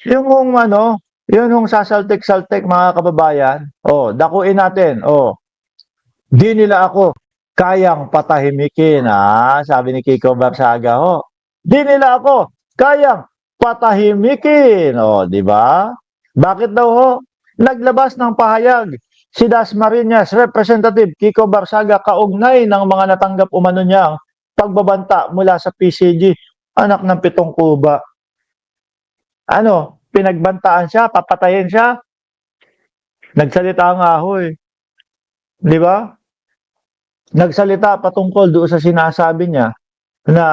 Yung ano, yun yung sasaltik-saltik mga kababayan. Oh, dakuin natin. Oh, di nila ako kayang patahimikin. Ah, sabi ni Kiko Barsaga. Oh, di nila ako kayang patahimikin. Oh, di ba? Bakit daw ho? Naglabas ng pahayag si Dasmariñas Representative Kiko Barsaga kaugnay ng mga natanggap umano niyang pagbabanta mula sa PCG, anak ng pitong kuba. Ano, pinagbantaan siya, papatayin siya. Nagsalita nga ho eh. Di ba? Nagsalita patungkol doon sa sinasabi niya na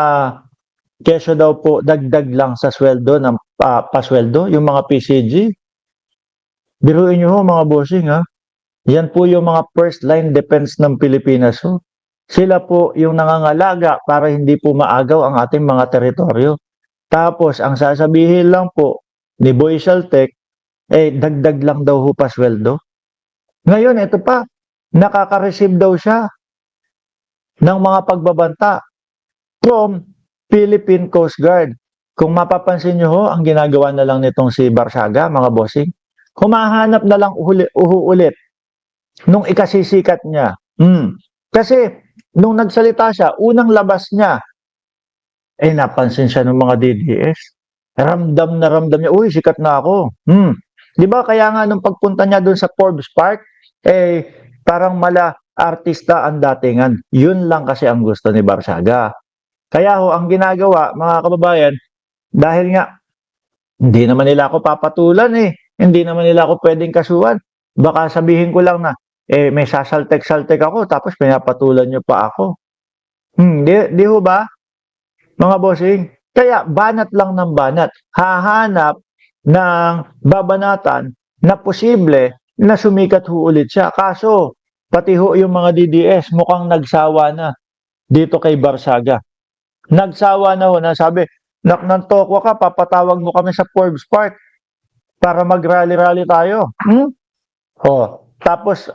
kesyo daw po dagdag lang sa sweldo ng pasweldo, yung mga PCG. Biruin niyo ho mga bossing ha. Yan po yung mga first line defense ng Pilipinas ho. Sila po yung nangangalaga para hindi po maagaw ang ating mga teritoryo. Tapos ang sasabihin lang po ni Boy Shaltek, eh dagdag lang daw ho pasweldo. Ngayon, ito pa, nakaka-receive daw siya ng mga pagbabanta from Philippine Coast Guard. Kung mapapansin nyo ho, ang ginagawa na lang nitong si Barsaga, mga bossing, humahanap na lang ulit nung ikasisikat niya. Kasi, nung nagsalita siya, unang labas niya, eh napansin siya ng mga DDS. Ramdam na ramdam niya, uy, sikat na ako. Di ba kaya nga nung pagpunta niya doon sa Forbes Park, eh parang mala artista ang datingan. Yun lang kasi ang gusto ni Barsaga. Kaya ho, ang ginagawa, mga kababayan, dahil nga, hindi naman nila ako papatulan eh. Hindi naman nila ako pwedeng kasuhan. Baka sabihin ko lang na, eh may sasaltek-saltek ako, tapos pinapatulan nyo pa ako. Di ho ba? Mga bossing. Kaya banat lang ng banat. Hahanap ng babanatan na posible na sumikat ho ulit siya. Kaso, pati ho yung mga DDS mukhang nagsawa na dito kay Barsaga. Nagsawa na ho na sabi, naknantokwa ka, papatawag mo kami sa Forbes Park para mag-rally-rally tayo. Oh, tapos,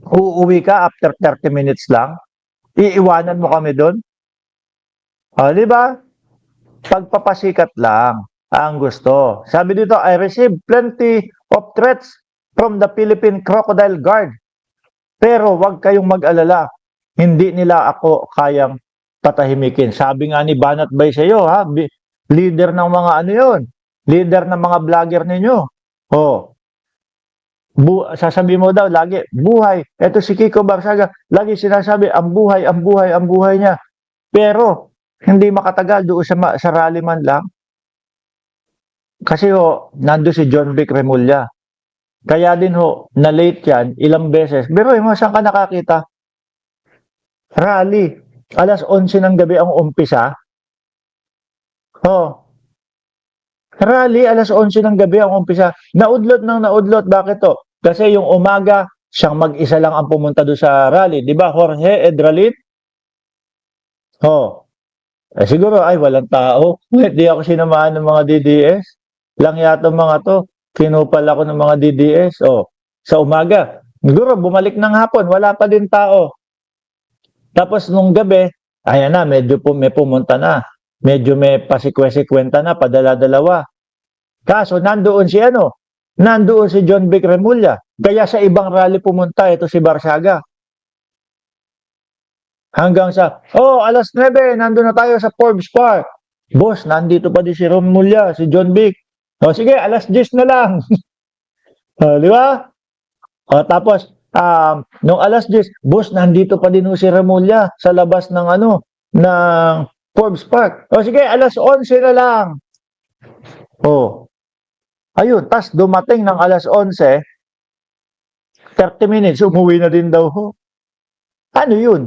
uuwi ka after 30 minutes lang, iiwanan mo kami doon. Oh, di ba? Pagpapasikat lang ang gusto. Sabi dito, I received plenty of threats from the Philippine Crocodile Guard. Pero wag kayong mag-alala. Hindi nila ako kayang patahimikin. Sabi nga ni Banat Bay sa iyo, ha? Leader ng mga ano yon, leader ng mga vlogger ninyo. Oh, sasabi mo daw lagi, buhay. Ito si Kiko Barsaga, lagi sinasabi, ang buhay, ang buhay, ang buhay niya. Pero, hindi makatagal doon sa rally man lang. Kasi ho, nando si John Vic Remulla. Kaya din ho, na-late yan, ilang beses. Pero mo, saan ka nakakita? Rally. Alas 11 ng gabi ang umpisa. Oh, rally, alas 11 ng gabi ang umpisa. Naudlot ng naudlot. Bakit to? Kasi yung umaga, siyang mag-isa lang ang pumunta doon sa rally. Di ba, Jorge Edralin? Oh, siguro, ay, walang tao. Hindi ako sinamahan ng mga DDS. Lang yata mga to. Kinupal ako ng mga DDS. Oh, sa umaga. Siguro, bumalik ng hapon. Wala pa din tao. Tapos, nung gabi, ayan na, medyo may pumunta na. Medyo may pasikwe-sikwenta na, padala-dalawa. Kaso, nandoon si ano? Nandoon si John Vic Remulla. Kaya sa ibang rally pumunta, ito si Barsaga. Hanggang sa, alas 9, nandun na tayo sa Forbes Park. Boss, nandito pa din si Remulla, si John Vic. Sige, alas 10 na lang. Di ba? Tapos, nung alas 10, boss, nandito pa din si Remulla sa labas ng ng Forbes Park. Sige, alas 11 na lang. Ayun, tas dumating ng alas 11, 30 minutes, umuwi na din daw ho. Ano yun?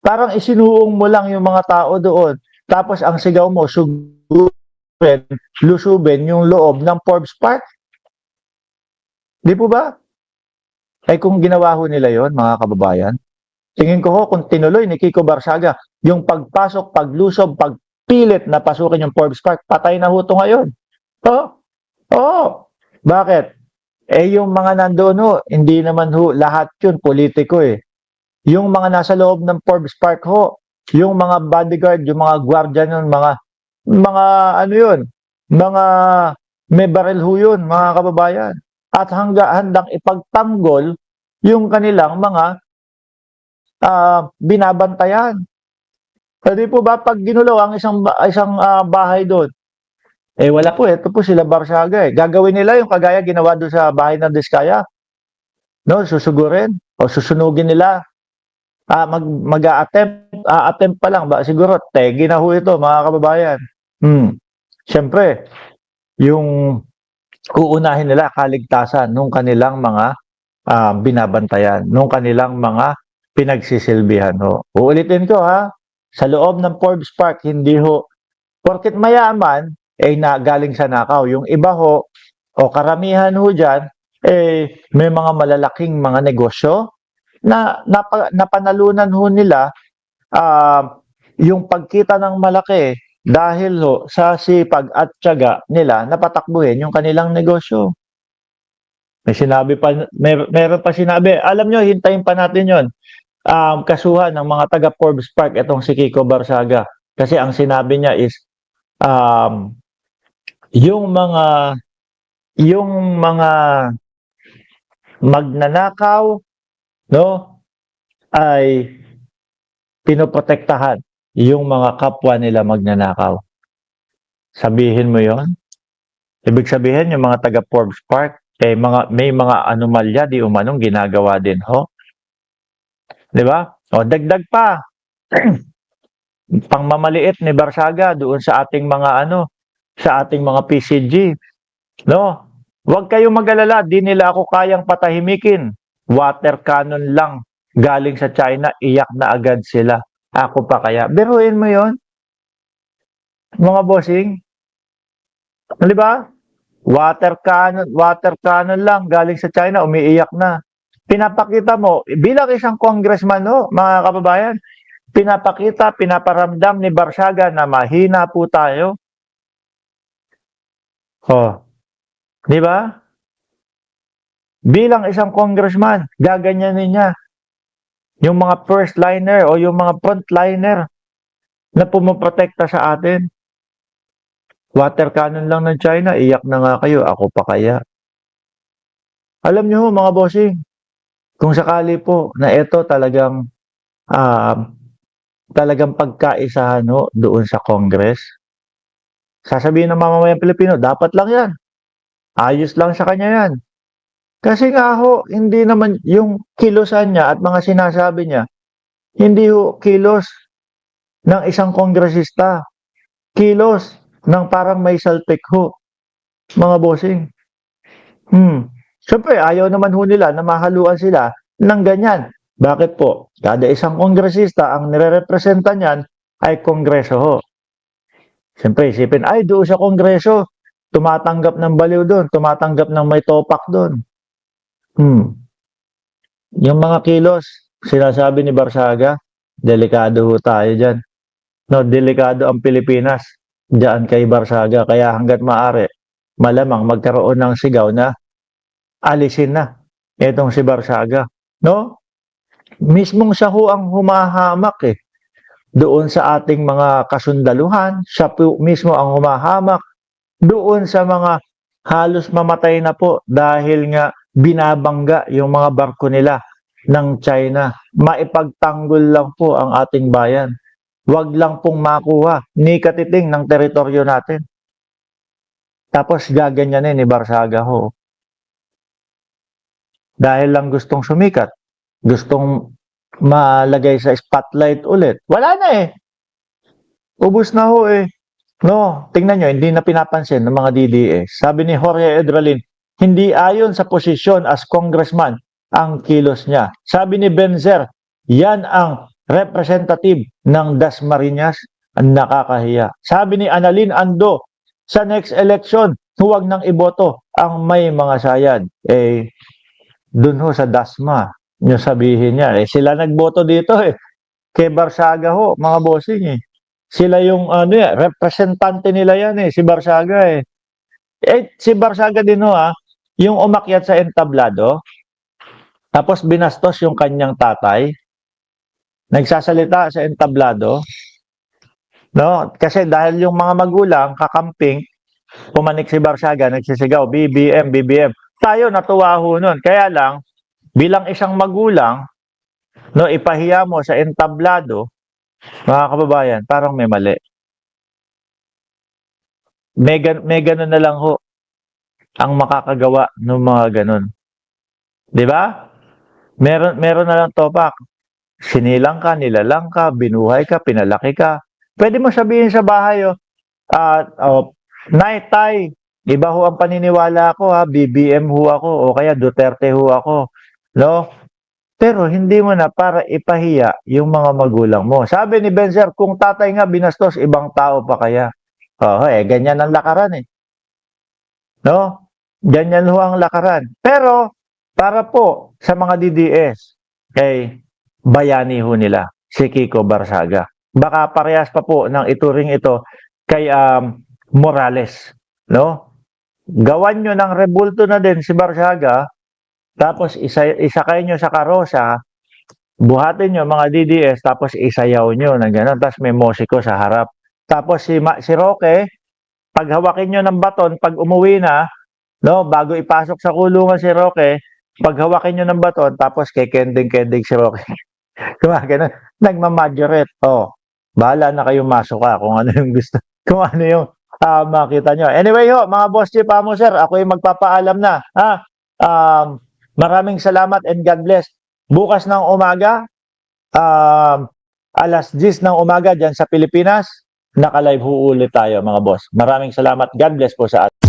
Parang isinuong mo lang yung mga tao doon. Tapos ang sigaw mo, sugurin, lusubin yung loob ng Forbes Park. Di po ba? Ay kung ginawa ho nila yon mga kababayan, tingin ko ho kung tinuloy ni Kiko Barsaga, yung pagpasok, paglusob, pagpilit na pasukin yung Forbes Park, patay na ho ito ngayon. Bakit? Yung mga nandoon ho, hindi naman ho, lahat yun, politiko eh. Yung mga nasa loob ng Forbes Park ho, yung mga bodyguard, yung mga guardian yun, mga ano yun, Mga may baril ho yun, mga kababayan. At handang ipagtanggol yung kanilang mga binabantayan. Pwede po ba pag ginulo ang isang bahay doon? Eh wala po, ito po sila Barsaga eh. Gagawin nila yung kagaya ginawa doon sa bahay ng Diskaya. No, susugurin o susunugin nila. Attempt pa lang ba siguro tegi na ho ito mga kababayan. Siyempre, yung uunahin nila kaligtasan nung kanilang mga binabantayan, nung kanilang mga pinagsisilbihan ho. Uulitin ko ha, sa loob ng Forbes Park, hindi ho, porket mayaman, eh galing sa nakaw. Yung iba ho, o karamihan ho dyan, eh may mga malalaking mga negosyo na napanalunan ho nila yung pagkita ng malaki dahil ho sa sipag at tiyaga nila napatakbuhin yung kanilang negosyo. Meron pa sinabi, alam nyo, hintayin pa natin yon. Kasuhan ng mga taga Forbes Park itong si Kiko Barsaga. Kasi ang sinabi niya is, um, yung mga yung mga magnanakaw, no, ay pinoprotektahan yung mga kapwa nila magnanakaw. Sabihin mo yon. Ibig sabihin yung mga taga Forbes Park, may mga anomalya di umanong ginagawa din ho. 'Di ba? O dagdag pa. Pangmamaliit ni Barsaga doon sa ating mga PCG, no? Huwag kayong mag-alala, di nila ako kayang patahimikin. Water cannon lang galing sa China, iyak na agad sila. Ako pa kaya. Biruin mo 'yon, mga bossing. 'Di ba? Water cannon lang galing sa China, umiiyak na. Pinapakita mo bilang isang congressman ho, mga kababayan, pinaparamdam ni Barsaga na mahina po tayo. Oh, 'di ba? Bilang isang congressman, gaganyanin niya yung mga first liner o yung mga front liner na pumoprotekta sa atin. Water cannon lang ng China, iyak na nga kayo, ako pa kaya. Alam niyo mga bossing, kung sakali po na ito ah, talagang pagkaisahan ho doon sa Congress, sasabihin ng mamamayang Pilipino, dapat lang yan. Ayos lang sa kanya yan. Kasi nga ho, hindi naman yung kilosan niya at mga sinasabi niya, hindi ho kilos ng isang kongresista. Kilos ng parang may salpik ho, mga bossing. Siyempre, ayaw naman ho nila na mahaluan sila ng ganyan. Bakit po? Kada isang kongresista, ang nire-representa niyan ay kongreso ho. Siyempre, isipin, ay doon sa kongreso, tumatanggap ng baliw doon, tumatanggap ng may topak doon. Yung mga kilos, sinasabi ni Barsaga, delikado ho tayo dyan. No, delikado ang Pilipinas diyan kay Barsaga. Kaya hanggat maaari, malamang magkaroon ng sigaw na alisin na itong si Barsaga. No? Mismong siya ho ang humahamak doon sa ating mga kasundaluhan. Siya po mismo ang humahamak doon sa mga halos mamatay na po dahil nga binabangga yung mga barko nila ng China. Maipagtanggol lang po ang ating bayan. Huwag lang pong makuha ni katiting ng teritoryo natin. Tapos gaganyanin ni Barsaga ho. Dahil lang gustong sumikat, gustong malagay sa spotlight ulit. Wala na Ubus na ho No, tingnan nyo, hindi na pinapansin ng mga DDS. Sabi ni Jorge Edralin, hindi ayon sa posisyon as congressman ang kilos niya. Sabi ni Benzer, yan ang representative ng Dasmariñas, ang nakakahiya. Sabi ni Annalyn Ando, sa next election, huwag nang iboto ang may mga sayad. Dun ho sa Dasma, nyo sabihin niya, sila nagboto dito kay Barsaga ho, mga bossing Sila yung representante nila yan si Barsaga si Barsaga din ho yung umakyat sa entablado, tapos binastos yung kanyang tatay, nagsasalita sa entablado, no? Kasi dahil yung mga magulang kakamping pumanik si Barsaga, nagsisigaw, BBM, BBM. Tayo natuwa ho nun. Kaya lang, bilang isang magulang, no, ipahiya mo sa entablado, mga kababayan, parang may mali. May ganun na lang ho ang makakagawa ng mga ganun. 'Di ba? Meron na lang topak. Sinilang ka, nilalang ka, binuhay ka, pinalaki ka. Pwede mo sabihin sa bahay, Nay, Tay, iba ho ang paniniwala ko ha, BBM ho ako o kaya Duterte ho ako. No? Pero hindi mo na para ipahiya yung mga magulang mo. Sabi ni Benzer, kung tatay nga binastos, ibang tao pa kaya? Ganyan ang lakaran eh. No? Ganyan ho ang lakaran. Pero, para po sa mga DDS, bayani ho nila, si Kiko Barsaga. Baka parehas pa po ng ituring ito kay Morales. No? Gawan nyo ng rebulto na din si Barsaga, tapos isakay nyo sa karosa, buhatin nyo mga DDS, tapos isayaw nyo na gano'n, tapos may musiko sa harap. Tapos si Roque, paghawakin nyo ng baton, pag umuwi na, no, bago ipasok sa kulungan si Roque, paghawakin nyo ng baton, tapos kekending-kending si Roque. Diba, ganun. Nagmamajorette. Bahala na kayong masok kung ano yung gusto, kung ano yung makita nyo. Anyway mga boss chief, mo sir, ako yung magpapaalam na. Maraming salamat and God bless. Bukas ng umaga, alas 10 ng umaga dyan sa Pilipinas, naka-live ho ulit tayo mga boss. Maraming salamat. God bless po sa atin.